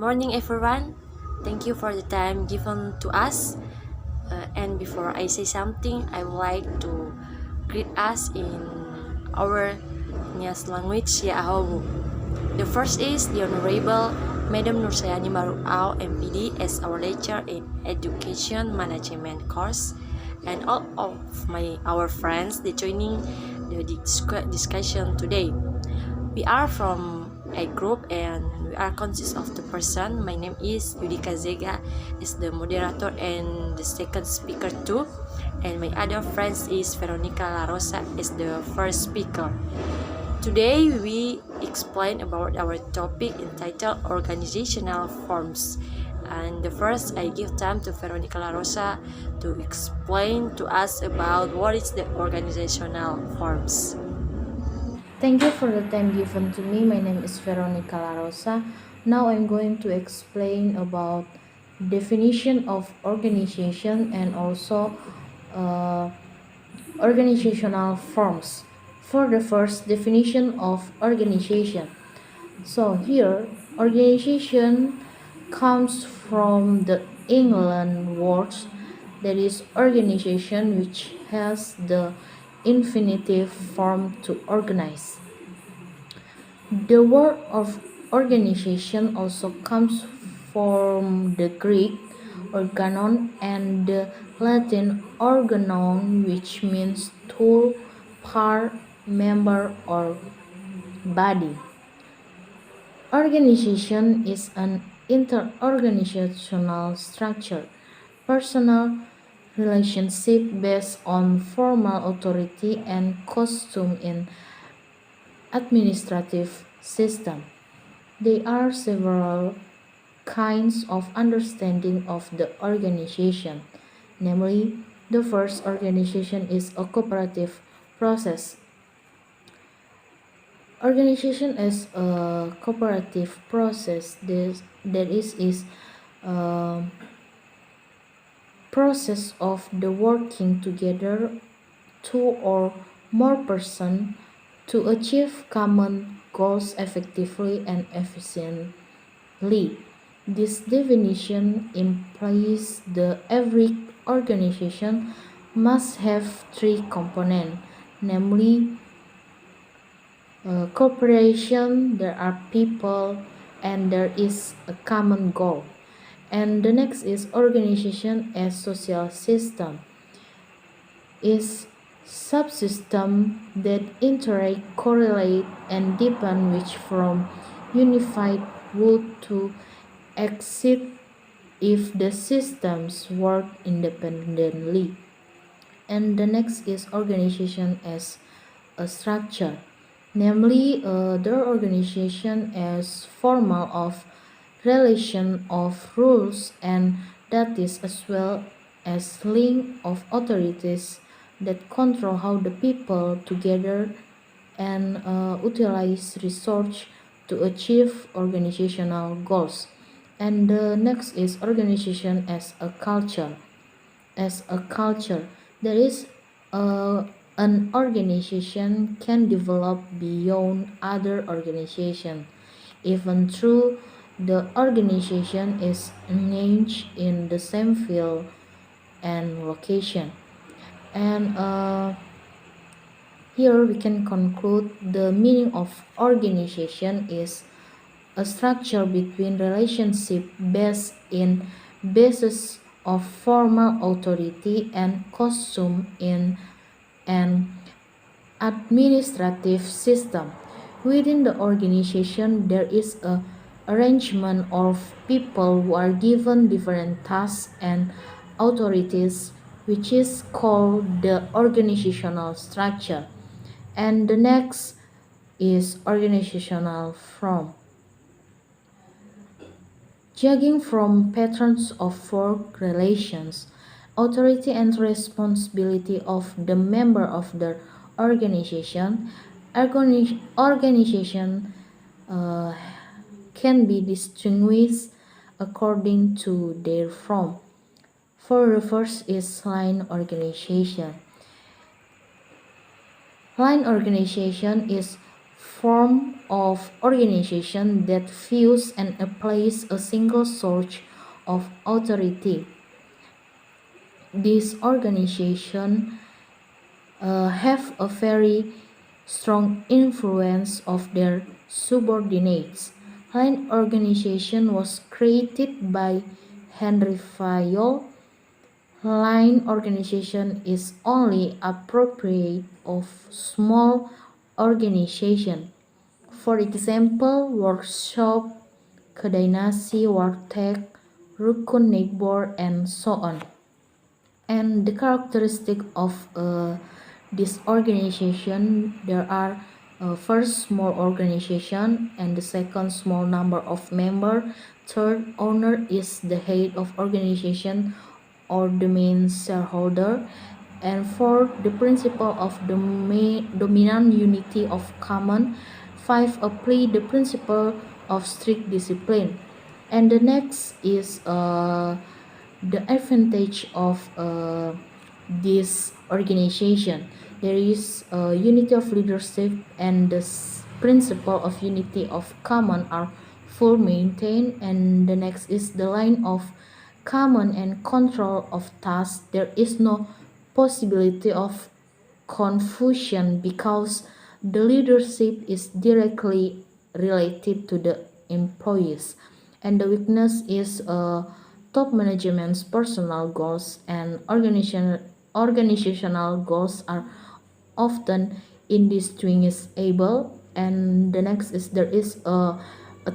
morning, everyone. Thank you for the time given to us. And before I say something, I would like to greet us in our Nias language, ya ahobu. The first is the Honorable Madam Nursayani Maruau, MPD, as our lecturer in Education Management course, and all of our friends that joining the discussion today. We are from a group and we are consist of the person. My name is Yudika Zega, is the moderator and the second speaker too, and my other friends is Veronica La Rosa is the first speaker. Today we explain about our topic entitled organizational forms. And the first I give time to Veronica La Rosa to explain to us about what is the organizational forms. Thank you for the time given to me. My name is Veronica La Rosa. Now I'm going to explain about definition of organization and also uh, organizational forms. For the first definition of organization. So here, organization comes from the England words that is organization, which has the infinitive form to organize. The word of organization also comes from the Greek organon and the Latin organon, which means tool, part, member, or body. Organization is an interorganizational structure, personal relationship based on formal authority and custom in administrative system. There are several kinds of understanding of the organization. Namely, the first organization is a cooperative process. Organization is a cooperative process that is a process of the working together two or more person to achieve common goals effectively and efficiently. This definition implies that every organization must have three components, namely cooperation, there are people, and there is a common goal. And the next is organization as social system. Is subsystem that interact, correlate, and depend which from unified would to exist if the systems work independently. And the next is organization as a structure, namely their organization as formal of relation of rules and that is as well as link of authorities that control how the people together and utilize research to achieve organizational goals. And the next is organization as a culture. As a culture, there is an organization can develop beyond other organization, even though the organization is engaged in the same field and location. And here we can conclude the meaning of organization is a structure between relationship based in basis of formal authority and custom in an administrative system. Within the organization, there is a arrangement of people who are given different tasks and authorities, which is called the organizational structure. And the next is organizational form. Judging from patterns of work relations, authority and responsibility of the member of the organization, organization uh, can be distinguished according to their form. For the first is line organization. Line organization is form of organization that views and applies a single source of authority. These organizations have a very strong influence of their subordinates. Line organization was created by Henry Fayol. Line organization is only appropriate of small organization. For example, workshop, kedai nasi, warteg, rukun neighbor, and so on. And the characteristic of this organization, there are first small organization, and the second small number of member. Third, owner is the head of organization or the main shareholder. And fourth, the principle of dominant unity of common. Five, apply the principle of strict discipline. And the next is the advantage of this organization. There is unity of leadership, and the principle of unity of common are full maintained. And the next is the line of common and control of tasks. There is no possibility of confusion because the leadership is directly related to the employees. And the weakness is top management's personal goals and organizational goals are often indistinguishable. And the next is there is a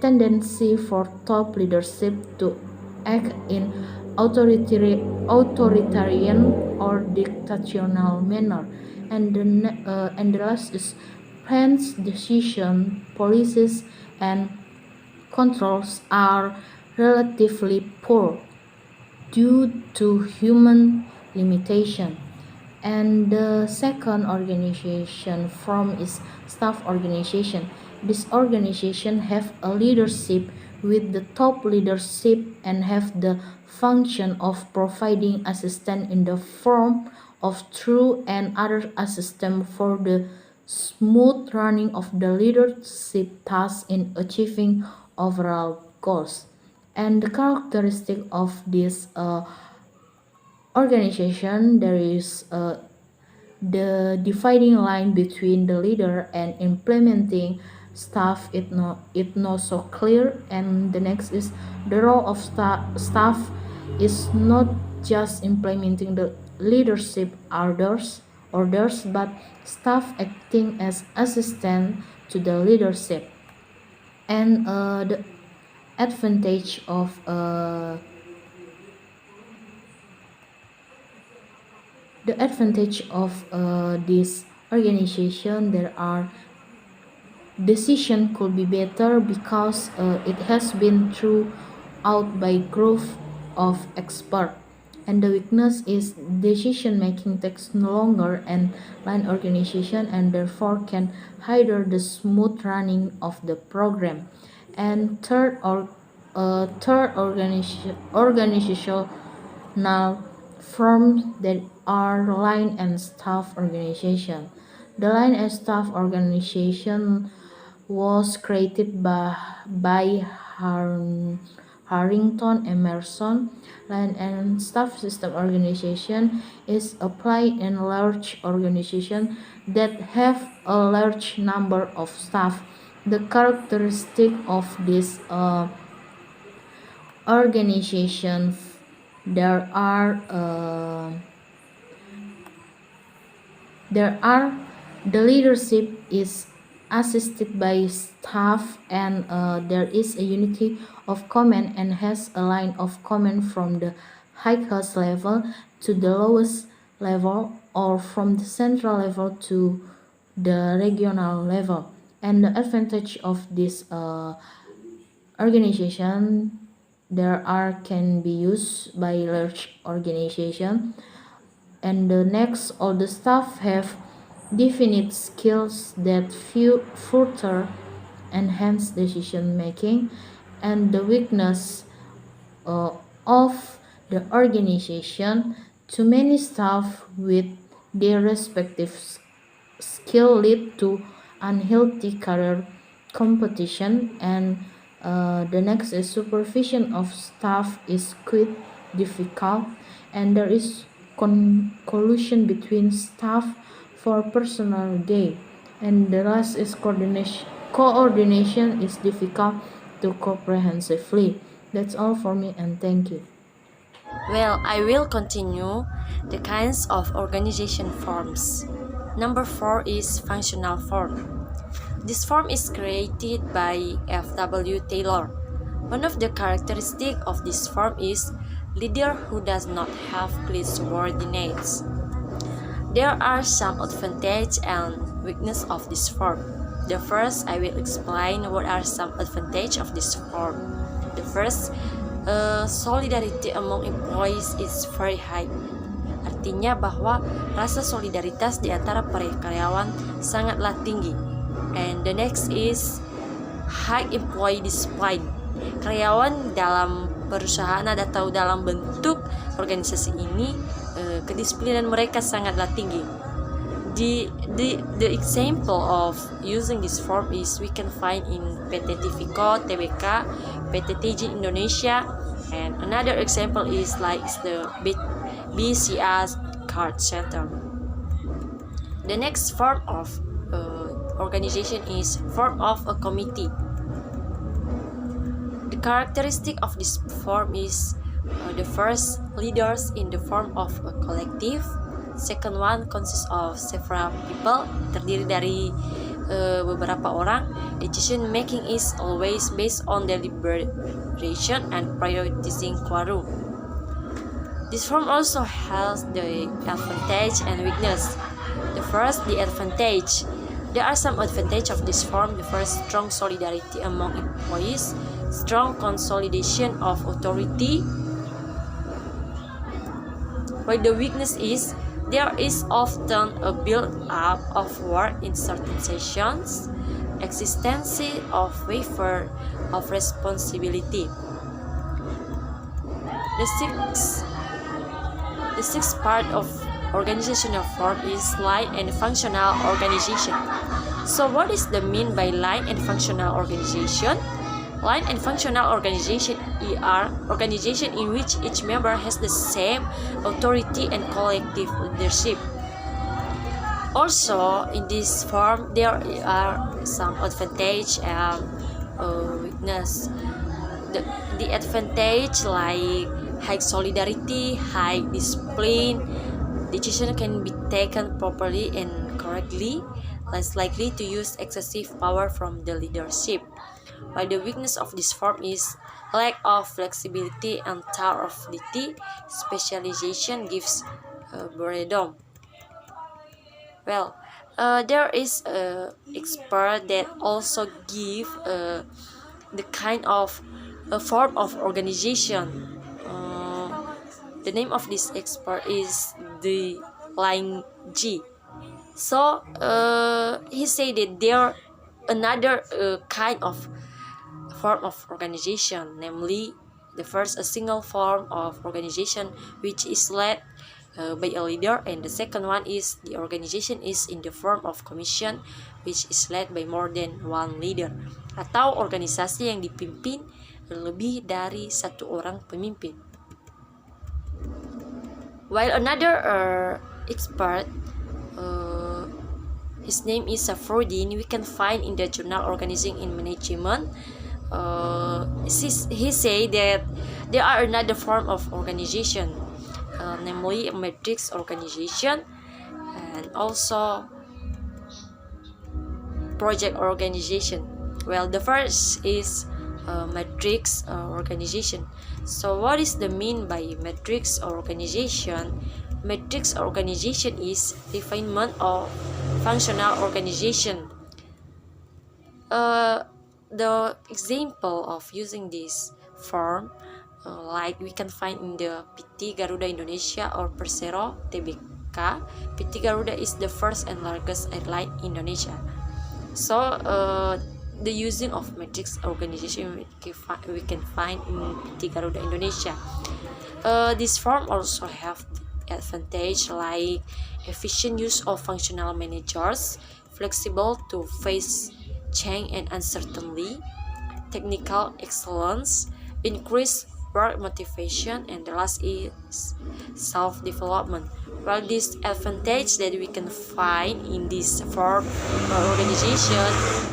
tendency for top leadership to act in authoritarian or dictatorial manner. And the last is plans, decision, policies, and controls are relatively poor due to human limitation. And the second organization form is staff organization. This organization have a leadership with the top leadership and have the function of providing assistance in the form of true and other assistance for the smooth running of the leadership task in achieving overall goals. And the characteristic of this organization, there is the dividing line between the leader and implementing staff, it not so clear. And the next is the role of staff is not just implementing the leadership orders, but staff acting as assistant to the leadership. And the advantage of this organization, there are decision could be better because it has been through out by group of expert. And the weakness is decision making takes longer and line organization, and therefore can hinder the smooth running of the program. And third organizational forms that are line and staff organization. The line and staff organization was created by Harrington Emerson. Line and staff system organization is applied in large organizations that have a large number of staff. The characteristic of this organization, there are the leadership is assisted by staff, and there is a unity of command and has a line of command from the highest level to the lowest level, or from the central level to the regional level. And the advantage of this organization, there are can be used by large organization. And the next, all the staff have definite skills that further enhance decision making. And the weakness of the organization, too many staff with their respective skill lead to unhealthy career competition, and the next is supervision of staff is quite difficult, and there is collusion between staff for personal gain, and the last is coordination is difficult to comprehensively. That's all for me, and thank you. Well, I will continue the kinds of organization forms. Number 4 is functional form. This form is created by F.W. Taylor. One of the characteristics of this form is leader who does not have clear subordinates. There are some advantages and weaknesses of this form. The first, I will explain what are some advantages of this form. The first, solidarity among employees is very high. Artinya bahwa rasa solidaritas di antara para karyawan sangatlah tinggi. And the next is high employee discipline. Karyawan dalam perusahaan atau dalam bentuk organisasi ini, kedisiplinan mereka sangatlah tinggi. The example of using this form is we can find in PT Tivico, TBK, PT TJ Indonesia, and another example is like the BCA Card Center. The next form of organization is form of a committee. The characteristic of this form is the first, leaders in the form of a collective. Second one consists of several people, terdiri dari beberapa orang. Decision making is always based on deliberation and prioritizing quorum. This form also has the advantage and weakness. The first, the advantage. There are some advantages of this form. The first, strong solidarity among employees, strong consolidation of authority. While the weakness is there is often a build-up of work in certain sessions, existence of waiver of responsibility. The sixth part of organizational form is line and functional organization. So what is the mean by line and functional organization? Line and functional organization are organization in which each member has the same authority and collective leadership. Also, in this form, there are some advantage and weakness. The advantage like high solidarity, high discipline, decision can be taken properly and correctly, less likely to use excessive power from the leadership. While the weakness of this form is lack of flexibility and authority, specialization gives boredom. Well, there is a expert that also give the kind of a form of organization. The name of this expert is the Line G. So he said that there another kind of form of organization, namely the first, a single form of organization which is led by a leader, and the second one is the organization is in the form of commission which is led by more than one leader, atau organisasi yang dipimpin lebih dari satu orang pemimpin. While another expert, his name is Safruddin, we can find in the journal Organizing in Management. He say that there are another form of organization, namely a matrix organization, and also project organization. Well, the first is matrix organization. So what is the mean by matrix organization? Matrix organization is refinement of functional organization. The example of using this form like we can find in the PT Garuda Indonesia or Persero TBK. PT Garuda is the first and largest airline in Indonesia. So the using of matrix organization we can find in PT Garuda Indonesia. This form also have advantage like efficient use of functional managers, flexible to face change and uncertainty, technical excellence, increased work motivation, and the last is self-development. Well, this advantage that we can find in this four organization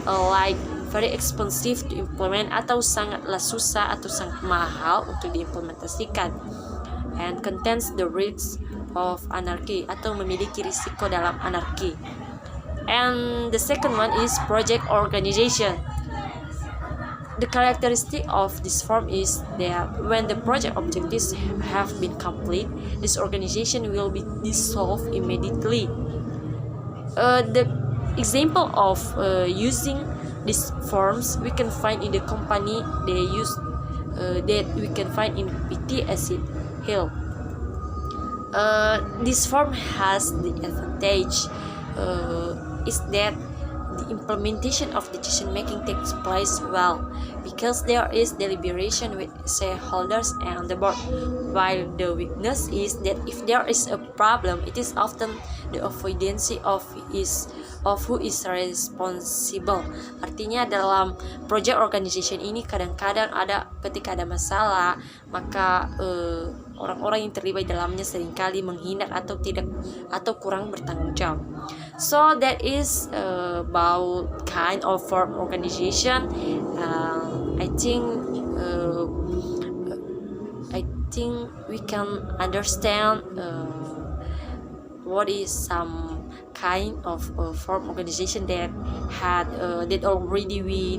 like very expensive to implement atau sangatlah susah atau sangat mahal untuk diimplementasikan, and contains the risks of anarchy atau memiliki risiko dalam anarki. And the second one is project organization. The characteristic of this form is that when the project objectives have been complete, this organization will be dissolved immediately. The example of using these forms we can find in the company they use that we can find in PT Acid Hill. This form has the advantage is that the implementation of decision making takes place well because there is deliberation with shareholders and the board, while the weakness is that if there is a problem it is often the avoidance of who is responsible. Artinya dalam project organization ini kadang-kadang ada ketika ada masalah maka orang-orang yang terlibat dalamnya seringkali menghindar atau kurang bertanggung jawab. So that is about kind of form organization. I think we can understand what is some kind of form organization that already we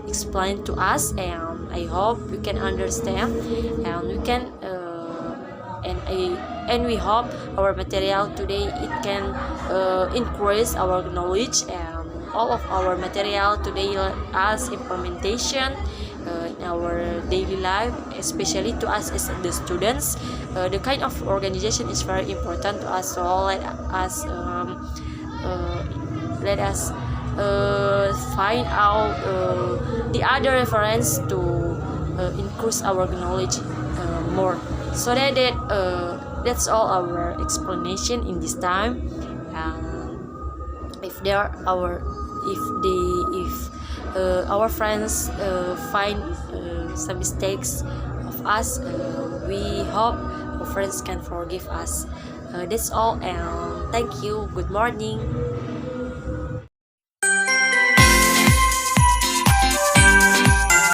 explained to us, and I hope we can understand and we can and we hope our material today it can increase our knowledge, and all of our material today as implementation in our daily life, especially to us as the students. The kind of organization is very important to us, so let us find out the other reference to increase our knowledge more. So that's all our explanation in this time. If our friends find some mistakes of us, we hope our friends can forgive us. That's all, and thank you. Good morning.